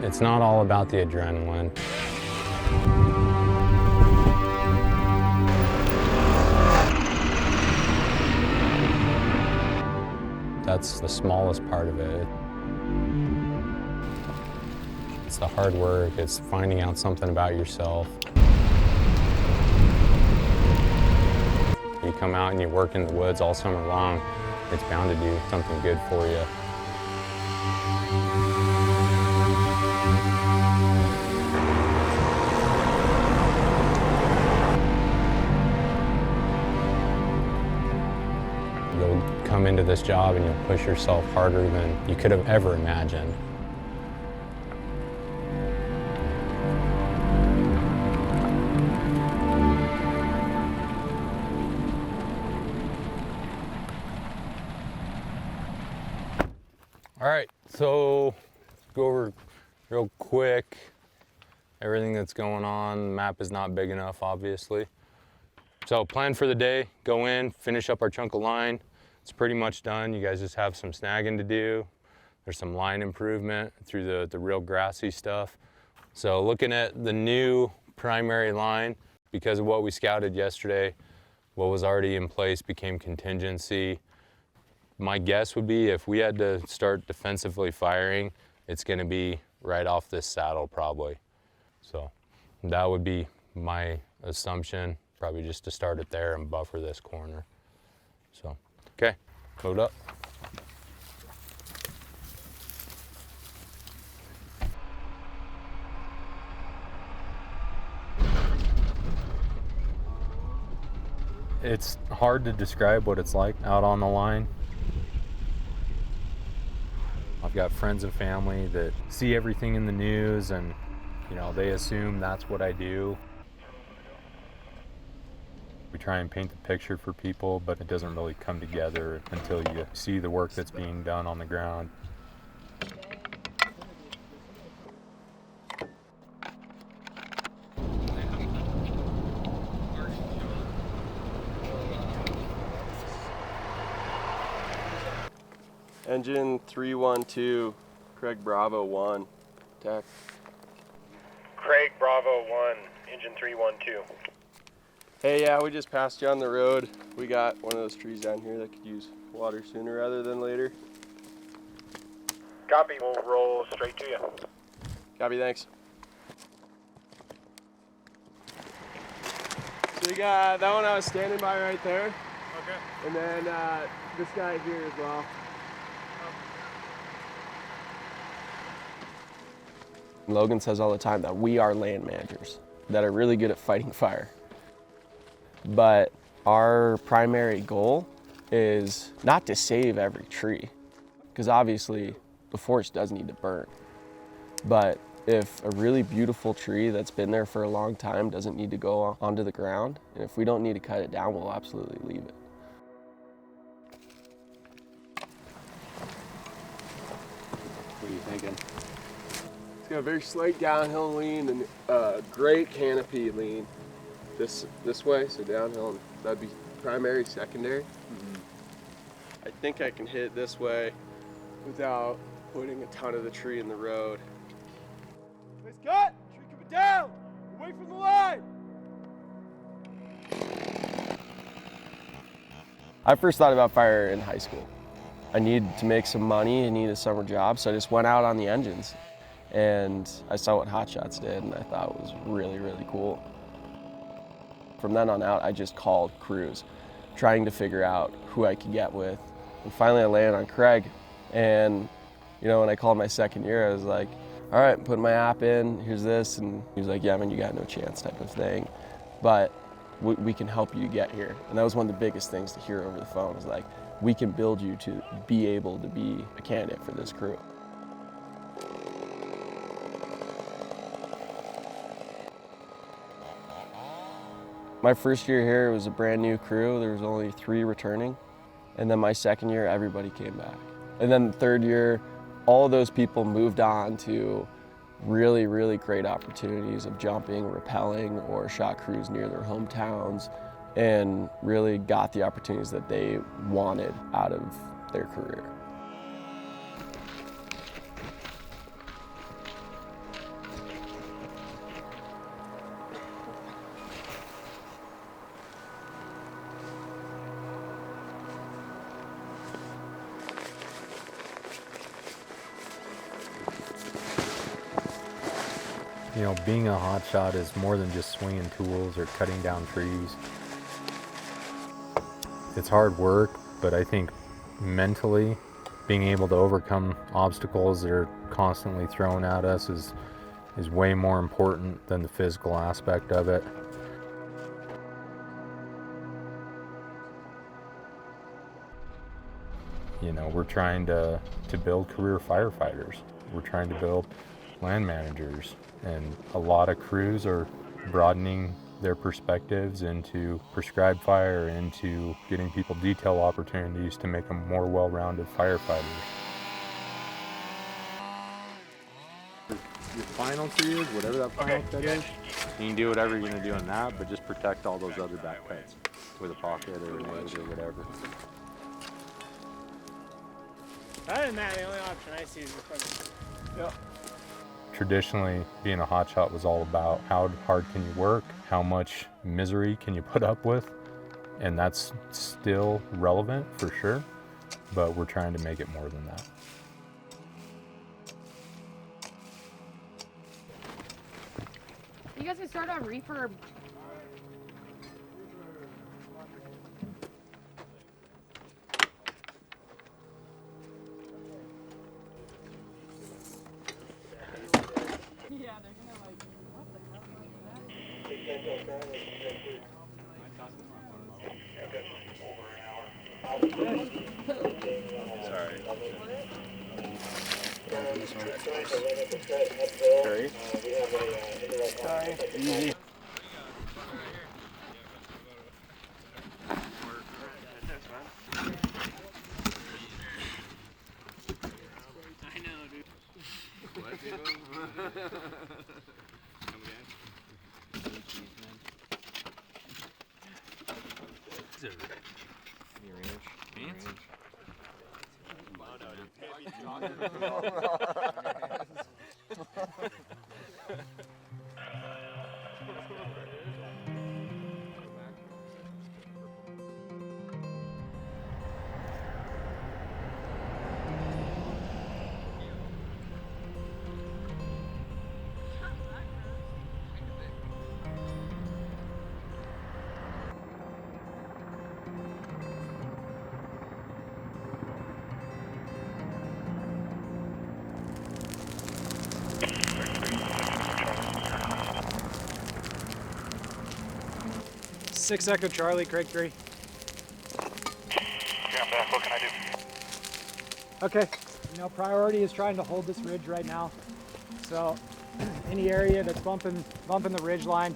It's not all about the adrenaline. That's the smallest part of it. It's the hard work, it's finding out something about yourself. You come out and you work in the woods all summer long, it's bound to do something good for you. You'll come into this job and you'll push yourself harder than you could have ever imagined. All right, so go over real quick everything that's going on. The map is not big enough, obviously. So plan for the day, go in, finish up our chunk of line. It's pretty much done. You guys just have some snagging to do. There's some line improvement through the real grassy stuff. So looking at the new primary line, because of what we scouted yesterday, what was already in place became contingency. My guess would be if we had to start defensively firing, it's going to be right off this saddle probably. So that would be my assumption, probably just to start it there and buffer this corner. So, okay, load up. It's hard to describe what it's like out on the line. I've got friends and family that see everything in the news and, you know, they assume that's what I do. We try and paint the picture for people, but it doesn't really come together until you see the work that's being done on the ground. Engine 312, Craig Bravo 1, attack. Craig Bravo 1, engine 312. Hey, yeah, we just passed you on the road. We got one of those trees down here that could use water sooner rather than later. Copy, we'll roll straight to you. Copy, thanks. So you got that one I was standing by right there. Okay. And then this guy here as well. Logan says all the time that we are land managers that are really good at fighting fire. But our primary goal is not to save every tree, because obviously the forest does need to burn. But if a really beautiful tree that's been there for a long time doesn't need to go onto the ground, and if we don't need to cut it down, we'll absolutely leave it. What are you thinking? It's got a very slight downhill lean and a great canopy lean this way, so downhill, and that'd be primary, secondary. I think I can hit it this way without putting a ton of the tree in the road. Nice cut! Tree coming down! Away from the line! I first thought about fire in high school. I needed to make some money, I needed a summer job, so I just went out on the engines. And I saw what Hotshots did, and I thought it was really, really cool. From then on out, I just called crews, trying to figure out who I could get with. And finally I landed on Craig, and you know, when I called my second year, I was like, all right, I'm putting my app in, here's this, and he was like, yeah, man, you got no chance type of thing. But we can help you get here. And that was one of the biggest things to hear over the phone, was like, we can build you to be able to be a candidate for this crew. My first year here, it was a brand new crew. There was only 3 returning. And then my second year, everybody came back. And then the third year, all of those people moved on to really, really great opportunities of jumping, rappelling, or shot crews near their hometowns, and really got the opportunities that they wanted out of their career. You know, being a hotshot is more than just swinging tools or cutting down trees. It's hard work, but I think mentally being able to overcome obstacles that are constantly thrown at us is way more important than the physical aspect of it. You know, we're trying to build career firefighters. We're trying to build land managers, and a lot of crews are broadening their perspectives into prescribed fire, into getting people detail opportunities to make them more well-rounded firefighters. Your final three is whatever that final cut is. You can do whatever you're going to do on that, but just protect all those other back cuts with a pocket or a nose or whatever. Other than that, the only option I see is the fucking. Yep. Traditionally, being a hotshot was all about how hard can you work, how much misery can you put up with, and that's still relevant for sure, but we're trying to make it more than that. You guys can start on refurb. Yeah, they're gonna like, what the hell Sorry. Sorry. Easy. I know, dude. What, people? Come again? Is it ranch? Six Echo Charlie, Craig 3. Okay, I'm back. What can I do? Okay. You know, priority is trying to hold this ridge right now. So, any area that's bumping the ridge line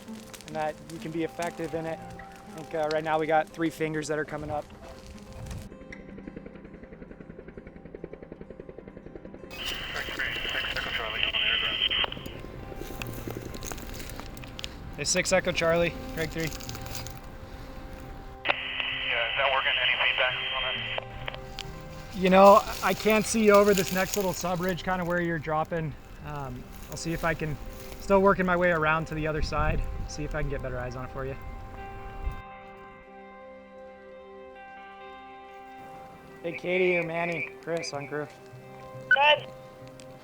and that you can be effective in it. I think right now we got 3 fingers that are coming up. Hey, 6 Echo Charlie, Craig 3. Yeah, is that working? Any feedback on that? You know, I can't see over this next little sub-ridge, kind of where you're dropping. I'll see if I can, still working my way around to the other side, see if I can get better eyes on it for you. Hey, Katie or Manny, Chris on crew. Good.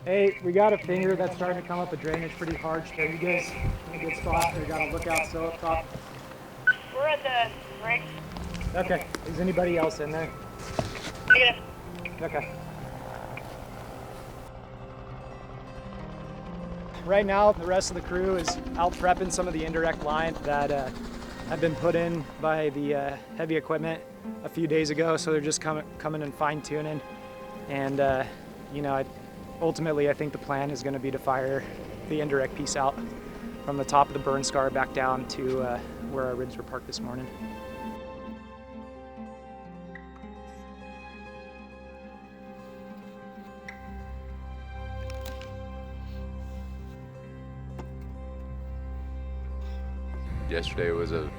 Hey, we got a finger that's starting to come up a drainage pretty hard. So you guys in a good spot there, got a lookout still up top. We're at the rig. Okay, is anybody else in there? Negative. Okay. Right now, the rest of the crew is out prepping some of the indirect line that have been put in by the heavy equipment a few days ago. So they're just coming and fine tuning. And you know, ultimately, I think the plan is going to be to fire the indirect piece out from the top of the burn scar back down to where our rigs were parked this morning. Yesterday was a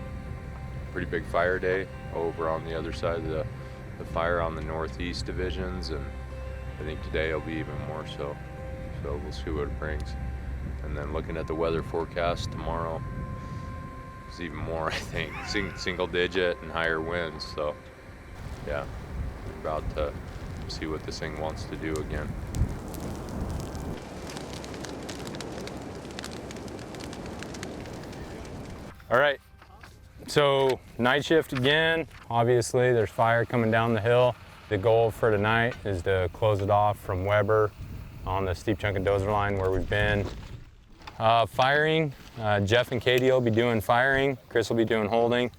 pretty big fire day over on the other side of the fire on the northeast divisions, and I think today will be even more so. So we'll see what it brings. And then looking at the weather forecast tomorrow, it's even more, I think, single digit and higher winds. So yeah, we're about to see what this thing wants to do again. All right, so night shift again. Obviously, there's fire coming down the hill. The goal for tonight is to close it off from Weber on the steep chunk of dozer line where we've been. Firing, Jeff and Katie will be doing firing, Chris will be doing holding,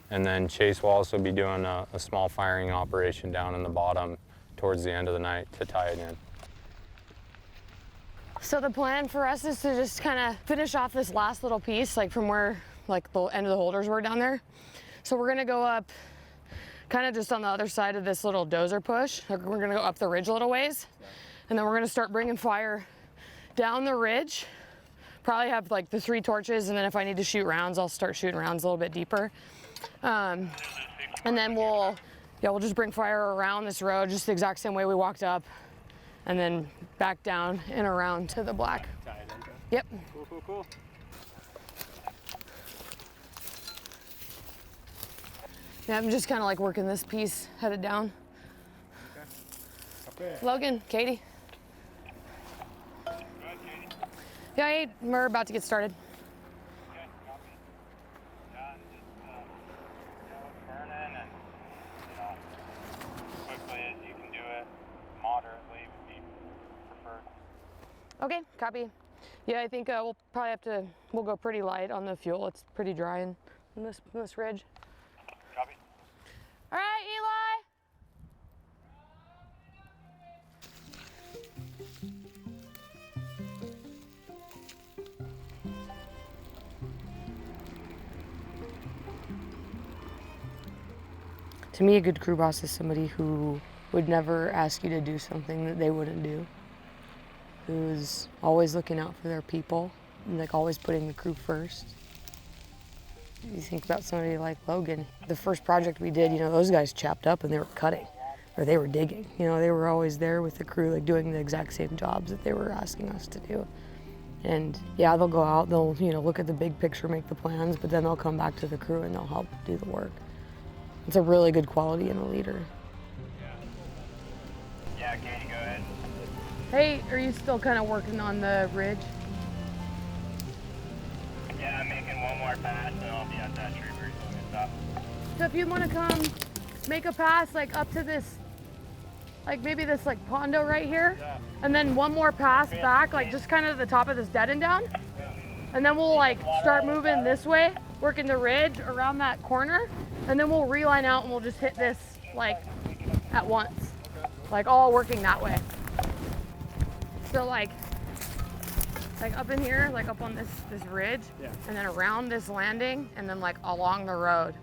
and then Chase will also be doing a small firing operation down in the bottom towards the end of the night to tie it in. So the plan for us is to just kind of finish off this last little piece, like from where like the end of the holders were down there. So we're gonna go up kind of just on the other side of this little dozer push. We're gonna go up the ridge a little ways, and then we're gonna start bringing fire down the ridge. Probably have like the 3 torches, and then if I need to shoot rounds, I'll start shooting rounds a little bit deeper. And then we'll just bring fire around this road just the exact same way we walked up, and then back down and around to the black. Yep. Cool. Yeah, I'm just kind of like working this piece, headed down. Okay. Logan, Katie. Yeah, hey, we're about to get started. Burning and, quickly as you can do it, moderately would be preferred. Okay, copy. Yeah, I think we'll probably we'll go pretty light on the fuel. It's pretty dry in this ridge. Copy. All right, Eli. To me, a good crew boss is somebody who would never ask you to do something that they wouldn't do. Who's always looking out for their people and like always putting the crew first. You think about somebody like Logan. The first project we did, those guys chapped up and they were cutting or they were digging. They were always there with the crew, like doing the exact same jobs that they were asking us to do. And yeah, they'll go out, they'll look at the big picture, make the plans, but then they'll come back to the crew and they'll help do the work. It's a really good quality in a leader. Yeah, Katie, go ahead. Hey, are you still kind of working on the ridge? Yeah, I'm making one more pass and I'll be at that tree where you're going to stop. So if you want to come make a pass like up to this, like maybe this like pondo right here, and then one more pass back, like just kind of the top of this dead end down, and then we'll like start moving this way, working the ridge around that corner, and then we'll reline out and we'll just hit this like at once, like all working that way. So like up in here, like up on this ridge, and then around this landing, and then like along the road.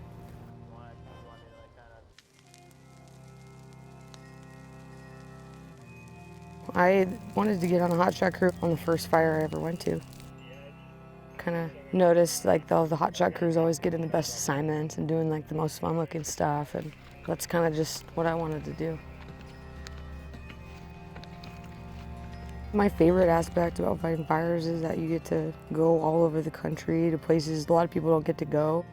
I wanted to get on a hotshot crew on the first fire I ever went to. Kind of noticed like the hotshot crews always getting the best assignments and doing like the most fun looking stuff, and that's kind of just what I wanted to do. My favorite aspect about fighting fires is that you get to go all over the country to places a lot of people don't get to go.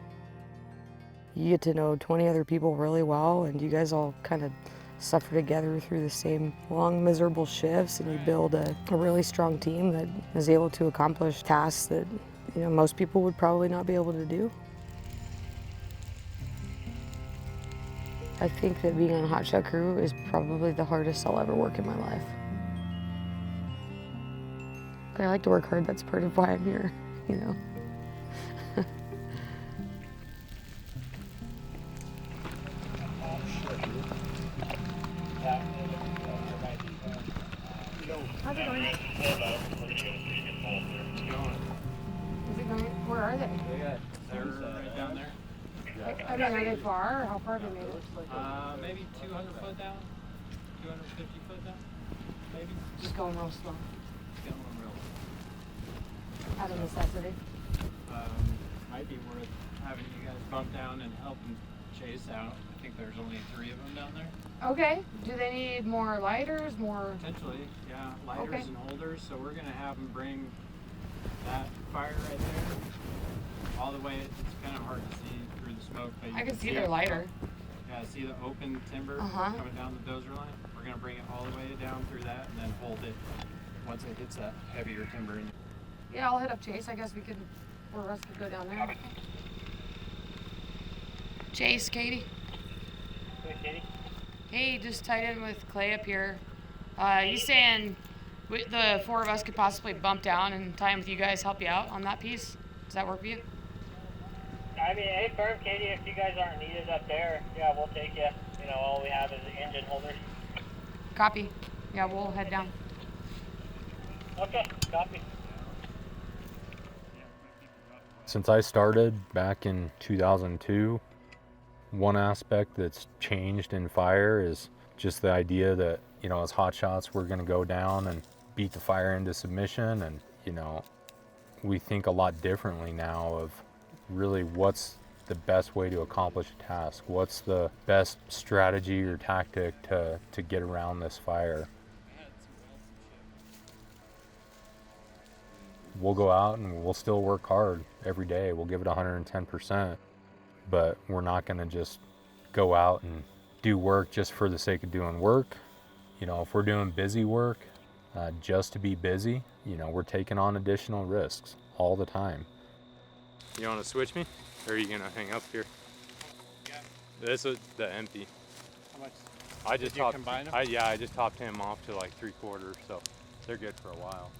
You get to know 20 other people really well, and you guys all kind of suffer together through the same long, miserable shifts, and you build a really strong team that is able to accomplish tasks that most people would probably not be able to do. I think that being on a hotshot crew is probably the hardest I'll ever work in my life. But I like to work hard, that's part of why I'm here, How's it going? Is it going? Where are they? They're right down there. I mean, are they far, or how far have they made it? Maybe 200 foot down, 250 foot down, maybe. Just going real slow, Going real. out of necessity. Might be worth having you guys bump down and help them chase out. I think there's only 3 of them down there. Okay, do they need more lighters, more? Potentially, yeah, lighters Okay. and holders. So we're gonna have them bring that fire right there all the way. It's kind of hard to see through the smoke, but you I can see it. their lighter. Yeah, see the open timber coming down the dozer line? We're gonna bring it all the way down through that and then hold it once it hits that heavier timber. Yeah, I'll hit up Chase. I guess we could, or us could go down there. Chase, Katie. Hey, Katie. Hey, just tied in with Clay up here. He's saying the four of us could possibly bump down and tie in with you guys, help you out on that piece. Does that work for you? I mean, hey, firm, Katie, if you guys aren't needed up there, yeah, we'll take you. You know, all we have is the engine holders. Copy. Yeah, we'll head down. Okay, copy. Since I started back in 2002, one aspect that's changed in fire is just the idea that, you know, as hotshots, we're going to go down and beat the fire into submission. And, you know, we think a lot differently now of really what's the best way to accomplish a task. What's the best strategy or tactic to get around this fire? We'll go out and we'll still work hard every day. We'll give it 110%, but we're not going to just go out and do work just for the sake of doing work. You know, if we're doing busy work just to be busy, you know, we're taking on additional risks all the time. You want to switch me, or are you going to hang up here? This is the empty. How much? I just Did you combine them? Yeah, I just topped him off to like 3/4, so they're good for a while.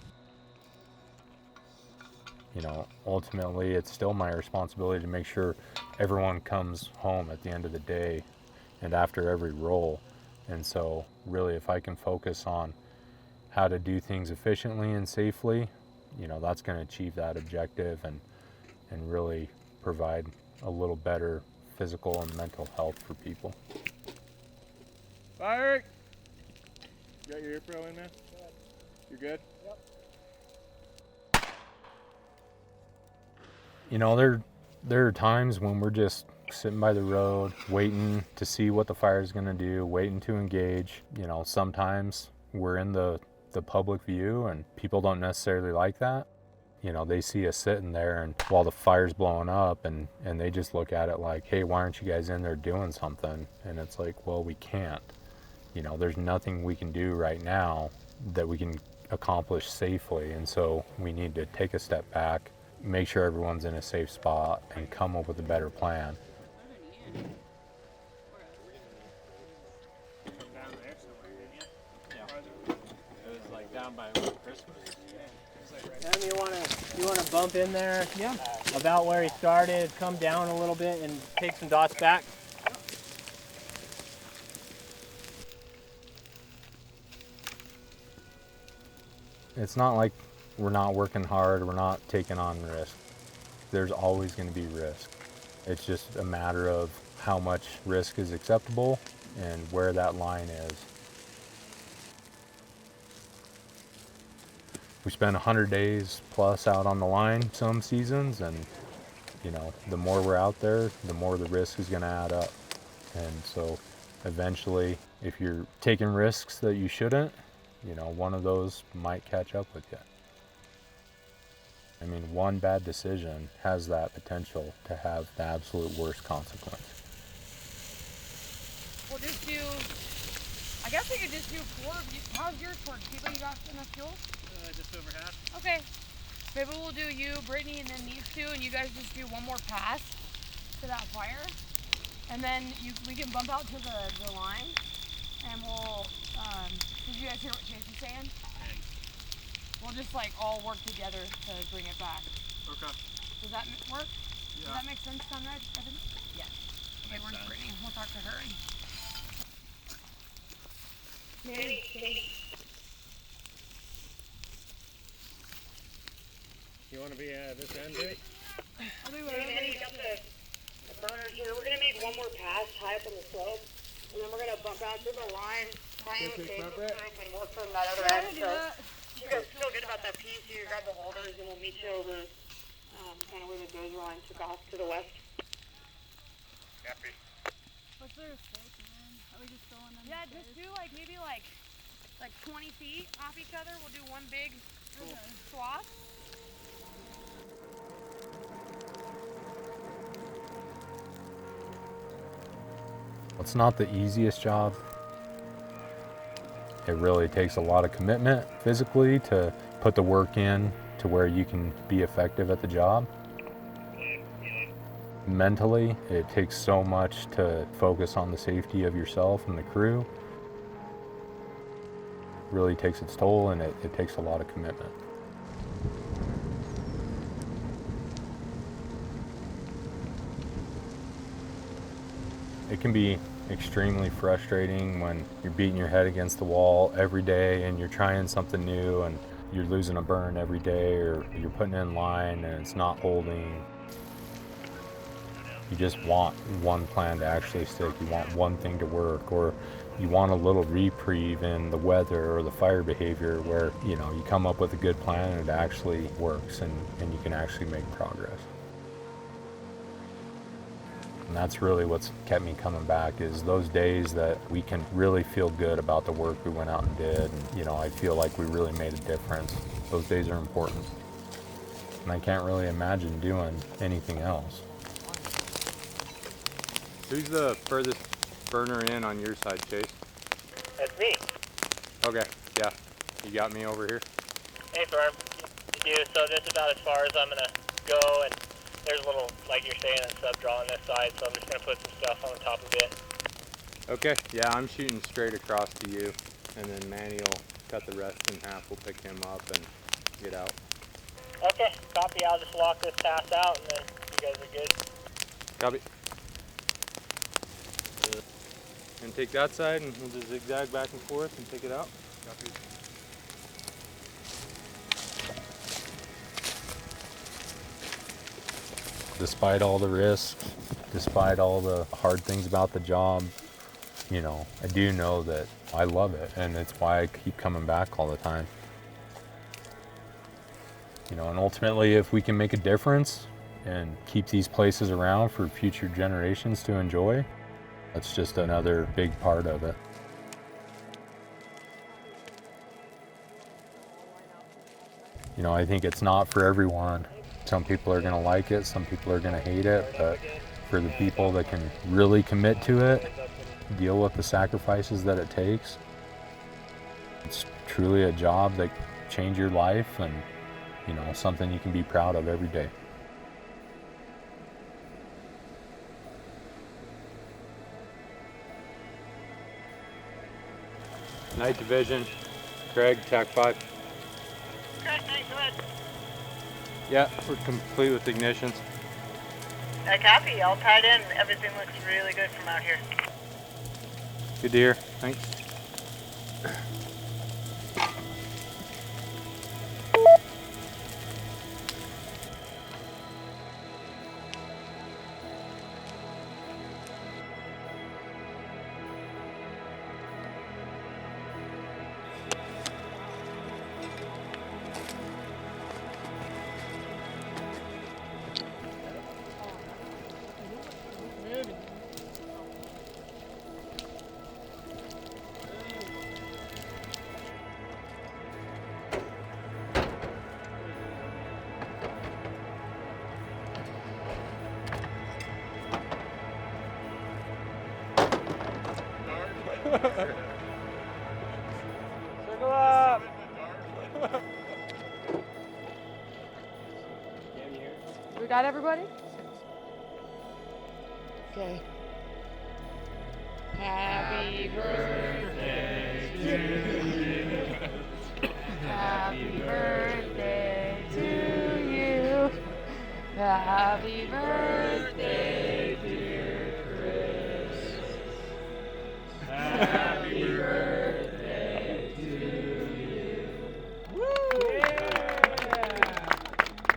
You know, ultimately, it's still my responsibility to make sure everyone comes home at the end of the day and after every roll. And so, really, if I can focus on how to do things efficiently and safely, you know, that's going to achieve that objective and really provide a little better physical and mental health for people. Fire! You got your ear pro in, man? You're good? You know, there are times when we're just sitting by the road, waiting to see what the fire is going to do, waiting to engage. You know, sometimes we're in the public view and people don't necessarily like that. You know, they see us sitting there and while the fire's blowing up and they just look at it like, hey, why aren't you guys in there doing something? And it's like, well, we can't. You know, there's nothing we can do right now that we can accomplish safely. And so we need to take a step back, make sure everyone's in a safe spot, and come up with a better plan. Down there somewhere, didn't you? Yeah. It was like down by Christmas. You wanna bump in there? Yeah. About where he started, come down a little bit, and take some dots back. It's not like we're not working hard, we're not taking on risk. There's always going to be risk. It's just a matter of how much risk is acceptable and where that line is. We spend 100 days plus out on the line some seasons, and you know, the more we're out there, the more the risk is going to add up. And so eventually, if you're taking risks that you shouldn't, you know, one of those might catch up with you. I mean, one bad decision has that potential to have the absolute worst consequence. We'll just do, I guess we could just do 4 of you. How's yours for? Do you think you got enough fuel? Just over half. Okay. Maybe we'll do you, Brittany, and then these two, and you guys just do one more pass to that fire. And then we can bump out to the line, and we'll, did you guys hear what Chase was saying? We'll just like all work together to bring it back. Okay. Does that work? Yeah. Does that make sense, Conrad? Evan? Yeah. Okay, where's Brittany? We'll talk to her. You want to be at this end, Rick? I'll be Manny, you got the burners here. We're gonna make one more pass high up on the slope, and then we're gonna bump out to the line, tie in with cable and work from that other end. So you guys feel good about that piece? You grab the holders, and we'll meet you over kind of where the dozer line took off to the west. Copy. What's their stake, man? Are we just going on? Yeah, just do like maybe like 20 feet off each other. We'll do one big swath. It's not the easiest job. It really takes a lot of commitment physically to put the work in to where you can be effective at the job. Mentally, it takes so much to focus on the safety of yourself and the crew. It really takes its toll, and it takes a lot of commitment. It can be extremely frustrating when you're beating your head against the wall every day and you're trying something new and you're losing a burn every day, or you're putting in line and it's not holding. You just want one plan to actually stick. You want one thing to work, or you want a little reprieve in the weather or the fire behavior where, you know, you come up with a good plan and it actually works and you can actually make progress. And that's really what's kept me coming back, is those days that we can really feel good about the work we went out and did. And, you know, I feel like we really made a difference. Those days are important. And I can't really imagine doing anything else. Who's the furthest burner in on your side, Chase? That's me. Okay, yeah. You got me over here? Hey, Firm. You do. So this is about as far as I'm gonna go, and there's a little, like you're saying, a sub draw on this side, so I'm just gonna put some stuff on the top of it. Okay, yeah, I'm shooting straight across to you, and then Manny will cut the rest in half. We'll pick him up and get out. Okay, copy. I'll just walk this pass out, and then you guys are good. Copy. And take that side, and we'll just zigzag back and forth and take it out. Copy. Despite all the risks, despite all the hard things about the job, you know, I do know that I love it, and it's why I keep coming back all the time. You know, and ultimately, if we can make a difference and keep these places around for future generations to enjoy, that's just another big part of it. You know, I think it's not for everyone. Some people are going to like it, some people are going to hate it, but for the people that can really commit to it, deal with the sacrifices that it takes, it's truly a job that changes your life, and, you know, something you can be proud of every day. Night Division, Craig, TAC 5. Craig, thanks, go ahead. Yeah, we're complete with ignitions. Copy, all tied in. Everything looks really good from out here. Good to hear. Thanks. Circle up! We got everybody? Okay. Happy birthday to you. Happy birthday to you. Happy birthday, dear Chris. Happy birthday to you. Woo!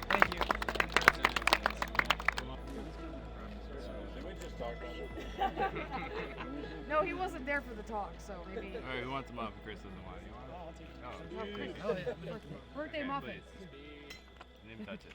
Thank you. No, he wasn't there for the talk, so maybe. All right, who wants a muffin? Chris doesn't want it. You want it? Birthday muffin. Please. Didn't even touch it.